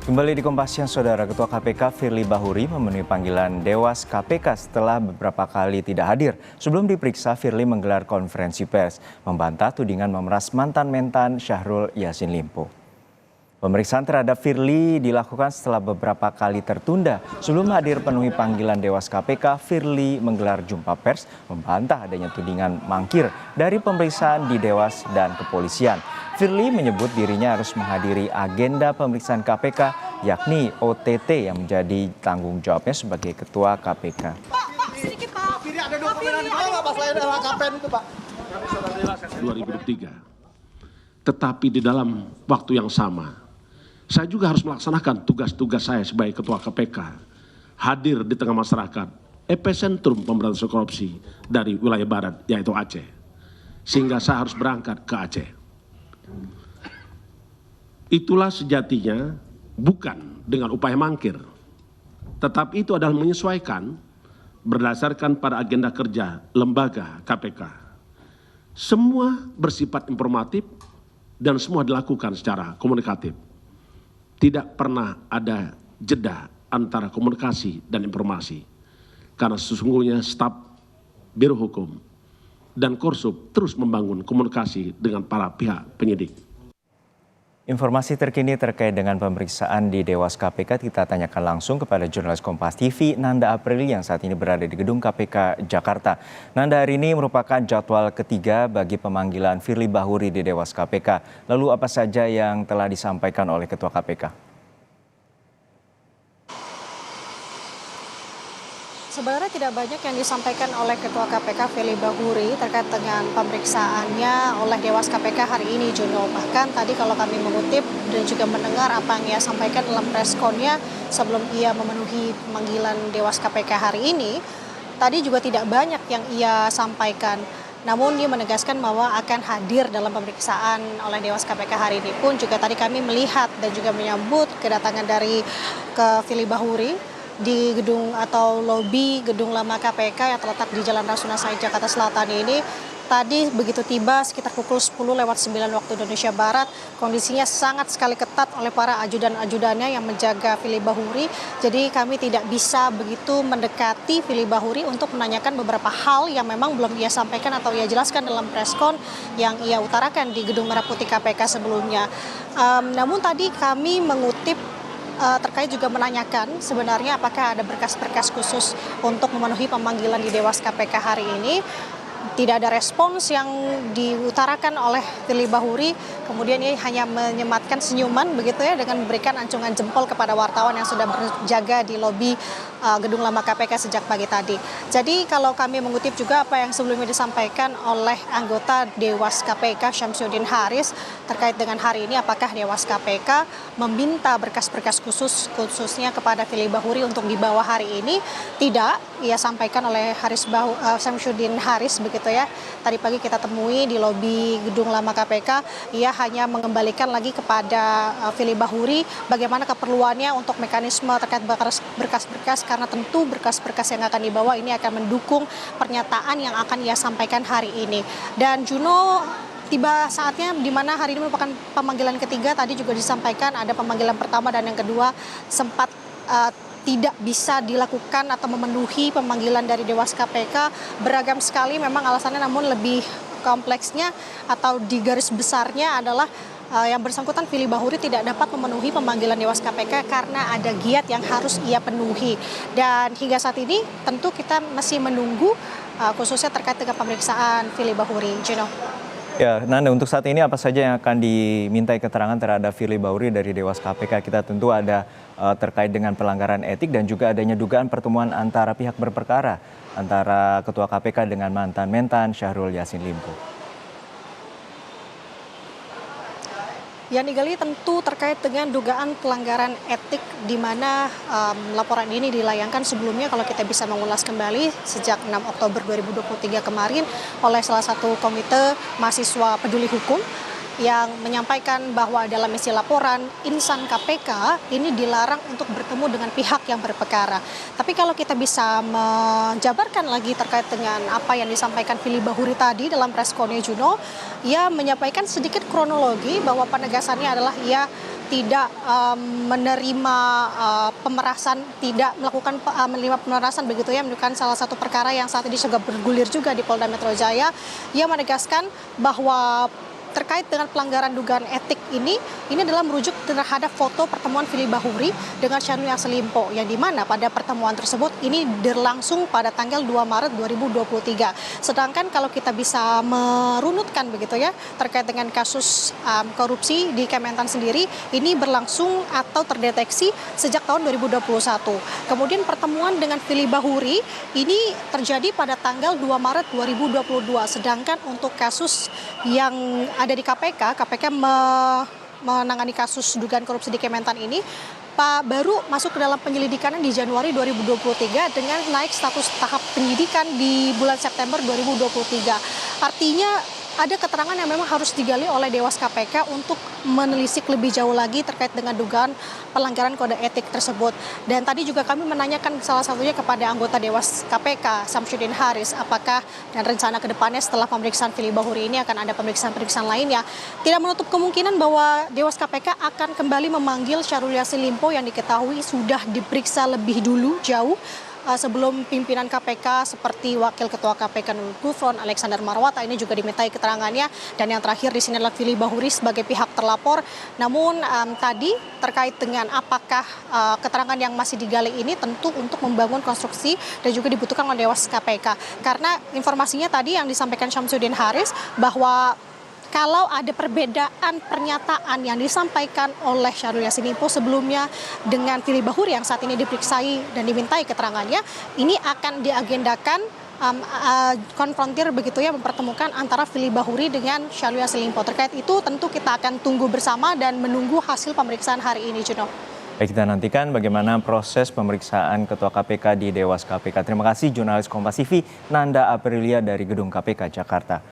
Kembali di Kompas Siang, Saudara. Ketua KPK Firly Bahuri memenuhi panggilan Dewas KPK setelah beberapa kali tidak hadir. Sebelum diperiksa, Firly menggelar konferensi pers, membantah tudingan memeras mantan mentan Syahrul Yassin Limpo. Pemeriksaan terhadap Firly dilakukan setelah beberapa kali tertunda. Sebelum hadir penuhi panggilan Dewas KPK, Firly menggelar jumpa pers, membantah adanya tudingan mangkir dari pemeriksaan di Dewas dan kepolisian. Firly menyebut dirinya harus menghadiri agenda pemeriksaan KPK, yakni OTT yang menjadi tanggung jawabnya sebagai Ketua KPK. Sedikit Pak. Firly ada dokumen kalau nggak Pak selain LHKPN itu Pak? 2003. Tetapi di dalam waktu yang sama, saya juga harus melaksanakan tugas-tugas saya sebagai Ketua KPK, hadir di tengah masyarakat, epicentrum pemberantasan korupsi dari wilayah barat, yaitu Aceh. Sehingga saya harus berangkat ke Aceh. Itulah sejatinya bukan dengan upaya mangkir, tetapi itu adalah menyesuaikan berdasarkan pada agenda kerja lembaga KPK. Semua bersifat informatif dan semua dilakukan secara komunikatif. Tidak pernah ada jeda antara komunikasi dan informasi. Karena sesungguhnya staf Biro Hukum dan Korsub terus membangun komunikasi dengan para pihak penyidik. Informasi terkini terkait dengan pemeriksaan di Dewas KPK kita tanyakan langsung kepada jurnalis Kompas TV Nanda Aprili yang saat ini berada di gedung KPK Jakarta. Nanda, hari ini merupakan jadwal ketiga bagi pemanggilan Firly Bahuri di Dewas KPK. Lalu apa saja yang telah disampaikan oleh Ketua KPK? Sebenarnya tidak banyak yang disampaikan oleh Ketua KPK Firly Bahuri terkait dengan pemeriksaannya oleh Dewas KPK hari ini, Juno. Bahkan tadi kalau kami mengutip dan juga mendengar apa yang ia sampaikan dalam preskonnya sebelum ia memenuhi pemanggilan Dewas KPK hari ini, tadi juga tidak banyak yang ia sampaikan. Namun dia menegaskan bahwa akan hadir dalam pemeriksaan oleh Dewas KPK hari ini pun juga tadi kami melihat dan juga menyambut kedatangan dari Firly Bahuri di gedung atau lobi gedung lama KPK yang terletak di Jalan Rasuna Said, Jakarta Selatan ini. Tadi begitu tiba sekitar pukul 10:09 waktu Indonesia Barat, kondisinya sangat sekali ketat oleh para ajudan-ajudannya yang menjaga Firly Bahuri. Jadi kami tidak bisa begitu mendekati Firly Bahuri untuk menanyakan beberapa hal yang memang belum ia sampaikan atau ia jelaskan dalam preskon yang ia utarakan di Gedung Merah Putih KPK sebelumnya. Namun tadi kami mengutip terkait juga menanyakan sebenarnya apakah ada berkas-berkas khusus untuk memenuhi pemanggilan di Dewas KPK hari ini. Tidak ada respons yang diutarakan oleh Firly Bahuri, kemudian ia hanya menyematkan senyuman begitu ya dengan memberikan acungan jempol kepada wartawan yang sudah berjaga di lobi gedung lama KPK sejak pagi tadi. Jadi kalau kami mengutip juga apa yang sebelumnya disampaikan oleh anggota Dewas KPK Syamsuddin Haris terkait dengan hari ini, apakah Dewas KPK meminta berkas-berkas khususnya kepada Firly Bahuri untuk dibawa hari ini? Tidak, ia sampaikan oleh Syamsuddin Haris begitu ya. Tadi pagi kita temui di lobi gedung lama KPK, ia hanya mengembalikan lagi kepada Firly Bahuri bagaimana keperluannya untuk mekanisme terkait berkas-berkas, karena tentu berkas-berkas yang akan dibawa ini akan mendukung pernyataan yang akan ia sampaikan hari ini. Dan Juno, tiba saatnya di mana hari ini merupakan pemanggilan ketiga. Tadi juga disampaikan ada pemanggilan pertama dan yang kedua sempat tidak bisa dilakukan atau memenuhi pemanggilan dari Dewas KPK. Beragam sekali memang alasannya, namun lebih kompleksnya atau di garis besarnya adalah yang bersangkutan Firly Bahuri tidak dapat memenuhi pemanggilan Dewas KPK karena ada giat yang harus ia penuhi. Dan hingga saat ini tentu kita masih menunggu khususnya terkait dengan pemeriksaan Firly Bahuri. Juno. Ya, Nanda, untuk saat ini apa saja yang akan dimintai keterangan terhadap Firly Bahuri dari Dewas KPK? Kita tentu ada terkait dengan pelanggaran etik dan juga adanya dugaan pertemuan antara pihak berperkara antara Ketua KPK dengan mantan mentan Syahrul Yassin Limpo. Yang digali tentu terkait dengan dugaan pelanggaran etik di mana laporan ini dilayangkan sebelumnya kalau kita bisa mengulas kembali sejak 6 Oktober 2023 kemarin oleh salah satu komite mahasiswa peduli hukum yang menyampaikan bahwa dalam isi laporan insan KPK ini dilarang untuk bertemu dengan pihak yang berperkara. Tapi kalau kita bisa menjabarkan lagi terkait dengan apa yang disampaikan Firly Bahuri tadi dalam preskonnya Juno, ia menyampaikan sedikit kronologi bahwa penegasannya adalah ia tidak menerima pemerasan, tidak melakukan menerima pemerasan begitu ya, menunjukkan salah satu perkara yang saat ini juga bergulir juga di Polda Metro Jaya. Ia menegaskan bahwa terkait dengan pelanggaran dugaan etik ini adalah merujuk terhadap foto pertemuan Firly Bahuri dengan Syahrul Yassin Limpo, yang dimana pada pertemuan tersebut ini berlangsung pada tanggal 2 Maret 2023. Sedangkan kalau kita bisa merunutkan begitu ya, terkait dengan kasus korupsi di Kementan sendiri, ini berlangsung atau terdeteksi sejak tahun 2021. Kemudian pertemuan dengan Firly Bahuri ini terjadi pada tanggal 2 Maret 2022. Sedangkan untuk kasus yang ada di KPK menangani kasus dugaan korupsi di Kementan ini, Pak baru masuk ke dalam penyelidikan di Januari 2023 dengan naik status tahap penyidikan di bulan September 2023. Artinya ada keterangan yang memang harus digali oleh Dewas KPK untuk menelisik lebih jauh lagi terkait dengan dugaan pelanggaran kode etik tersebut. Dan tadi juga kami menanyakan salah satunya kepada anggota Dewas KPK, Samsudin Haris, apakah dan rencana ke depannya setelah pemeriksaan Firly Bahuri ini akan ada pemeriksaan-pemeriksaan lainnya. Tidak menutup kemungkinan bahwa Dewas KPK akan kembali memanggil Syahrul Yassin Limpo yang diketahui sudah diperiksa lebih dulu jauh sebelum pimpinan KPK seperti Wakil Ketua KPK Nurul Gufron, Alexander Marwata ini juga dimintai keterangannya, dan yang terakhir di sini adalah Firly Bahuri sebagai pihak terlapor. Namun tadi terkait dengan apakah keterangan yang masih digali ini tentu untuk membangun konstruksi dan juga dibutuhkan oleh Dewas KPK. Karena informasinya tadi yang disampaikan Samsudin Haris bahwa kalau ada perbedaan pernyataan yang disampaikan oleh Syahrul Yassin Limpo sebelumnya dengan Firly Bahuri yang saat ini diperiksai dan dimintai keterangannya, ini akan diagendakan konfrontir begitu ya, mempertemukan antara Firly Bahuri dengan Syahrul Yassin Limpo. Terkait itu tentu kita akan tunggu bersama dan menunggu hasil pemeriksaan hari ini, Juno. Baik, kita nantikan bagaimana proses pemeriksaan Ketua KPK di Dewas KPK. Terima kasih jurnalis Kompas TV Nanda Aprilia dari Gedung KPK Jakarta.